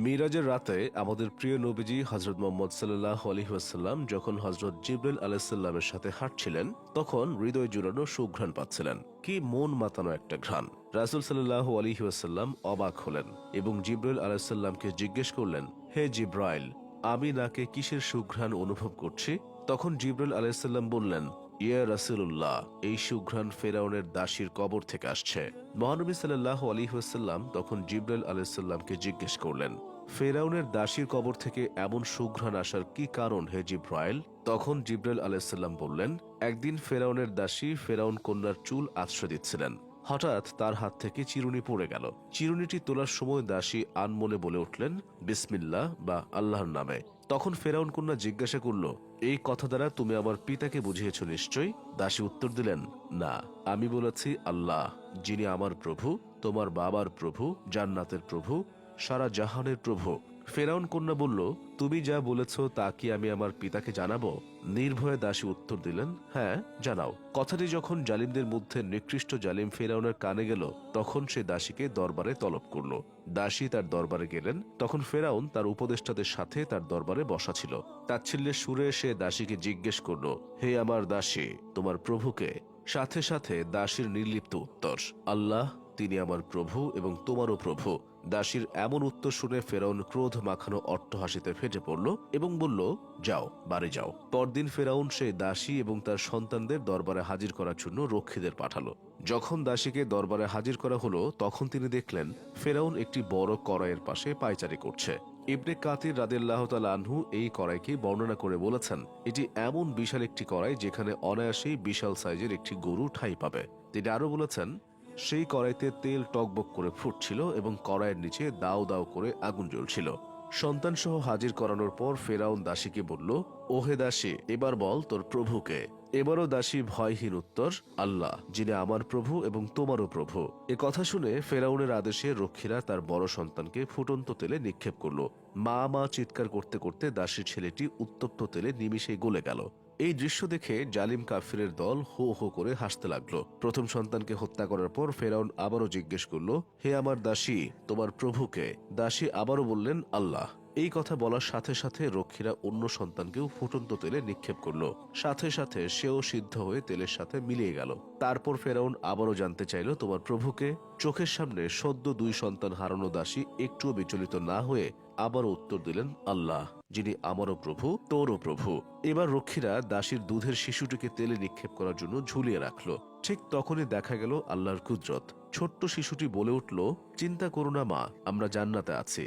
মিরাজের রাতে আমাদের প্রিয় নবীজি হযরত মুহাম্মদ সাল্লাল্লাহু আলাইহি ওয়াসাল্লাম যখন হযরত জিবরাইল আলাইহিস সালামের সাথে হাঁটছিলেন, তখন হৃদয় জুড়ানো সুঘ্রাণ পাচ্ছিলেন। কি মন মাতানো একটা ঘ্রাণ! রাসূল সাল্লাল্লাহু আলাইহি ওয়াসাল্লাম অবাক হলেন এবং জিবরাইল আলাইহিস সালামকে জিজ্ঞেস করলেন, হে জিবরাইল, আমি নাকে কিসের সুঘ্রাণ অনুভব করছি? তখন জিবরাইল আলাইহিস সালাম বললেন, ইয়া রাসূলুল্লাহ, এই সুঘ্রাণ ফেরাউনের দাসীর কবর থেকে আসছে। মহানবী সাল্লাল্লাহু আলাইহি ওয়াসাল্লাম তখন জিবরাইল আলাইহিস সালামকে জিজ্ঞেস করলেন, ফেরাউনের দাসীর কবর থেকে এমন সুঘ্রাণ আসার কি কারণ হে জিবরাইল? তখন জিবরাইল আলাইহিস সালাম বললেন, একদিন ফেরাউনের দাসী ফেরাউন কন্যার চুল আশ্রয় দিচ্ছিলেন। হঠাৎ তার হাত থেকে চিরুনি পড়ে গেল। চিরুনিটি তোলার সময় দাসী আনমনে বলে উঠলেন, বিসমিল্লাহ বা আল্লাহর নামে। তখন ফেরাউন কন্যা জিজ্ঞাসা করল, এই কথা দ্বারা তুমি আমার পিতাকে বুঝিয়েছ নিশ্চয়ই? দাসী উত্তর দিলেন, না, আমি বলেছি আল্লাহ, যিনি আমার প্রভু, তোমার বাবার প্রভু, জান্নাতের প্রভু, সারা জাহানের প্রভু। ফেরাউন কন্যা বলল, তুমি যা বলেছ তা কি আমি আমার পিতাকে জানাবো? নির্ভয়ে দাসী উত্তর দিলেন, হ্যাঁ, জানাও। কথাটি যখন জালিমদের মধ্যে নিকৃষ্ট জালিম ফেরাউনের কানে গেল, তখন সে দাসীকে দরবারে তলব করল। দাসী তার দরবারে গেলেন। তখন ফেরাউন তার উপদেষ্টাদের সাথে তার দরবারে বসা ছিল। তাচ্ছিল্যের সুরে সে দাসীকে জিজ্ঞেস করল, হে আমার দাসী, তোমার প্রভুকে? সাথে সাথে দাসীর নির্লিপ্ত উত্তর, আল্লাহ, তিনি আমার প্রভু এবং তোমারও প্রভু। দাসীর এমন উত্তর শুনে ফেরাউন ক্রোধ মাখানো অট্টহাসিতে ফেটে পড়ল এবং বলল, যাও, বাড়ি যাও। পরদিন ফেরাউন সেই দাসী এবং তার সন্তানদের দরবারে হাজির করার জন্য রক্ষীদের পাঠালো। যখন দাসীকে দরবারে হাজির করা হলো, তখন তিনি দেখলেন ফেরাউন একটি বড় কড়াইয়ের পাশে পায়চারি করছে। ইবনে কাতির রাদিয়াল্লাহু তাআলা আনহু এই কড়াইকে বর্ণনা করে বলেছেন, এটি এমন বিশাল একটি কড়াই যেখানে অনায়াসেই বিশাল সাইজের একটি গরু ঠাঁই পাবে। তিনি আরো বলেছেন, সেই কড়াইতে তেল টকবক করে ফুটছিল এবং কড়াইয়ের নিচে দাও দাও করে আগুন জ্বলছিল। সন্তান সহ হাজির করানোর পর ফেরাউন দাসীকে বলল, ওহে দাসী, এবার বল তোর প্রভুকে। এবারও দাসী ভয়হীন উত্তর, আল্লাহ, যিনি আমার প্রভু এবং তোমারও প্রভু। এ কথা শুনে ফেরাউনের আদেশে রক্ষীরা তার বড় সন্তানকে ফুটন্ত তেলে নিক্ষেপ করল। মা মা চিৎকার করতে করতে দাসীর ছেলেটি উত্তপ্ত তেলে নিমিষে গলে গেল। এই দৃশ্য দেখে জালিম কাফিরের দল হো হো করে হাসতে লাগলো। প্রথম সন্তানকে হত্যা করার পর ফেরাউন আবারও জিজ্ঞেস করল, হে আমার দাসী, তোমার প্রভুকে? দাসী আবারও বললেন, আল্লাহ। এই কথা বলার সাথে সাথে রক্ষীরা অন্য সন্তানকেও ফুটন্ত তেলে নিক্ষেপ করল। সাথে সাথে সেও সিদ্ধ হয়ে তেলের সাথে মিলিয়ে গেল। তারপর ফেরাউন আবারও জানতে চাইল, তোমার প্রভুকে? চোখের সামনে সদ্য দুই সন্তান হারানো দাসী একটুও বিচলিত না হয়ে আবারও উত্তর দিলেন, আল্লাহ, যিনি আমারও প্রভু, তোরও প্রভু। এবার রক্ষীরা দাসীর দুধের শিশুটিকে তেলে নিক্ষেপ করার জন্য ঝুলিয়ে রাখলো। ঠিক তখনই দেখা গেল আল্লাহর কুদরত। ছোট্ট শিশুটি বলে উঠল, চিন্তা করো না মা, আমরা জান্নাতে আছি।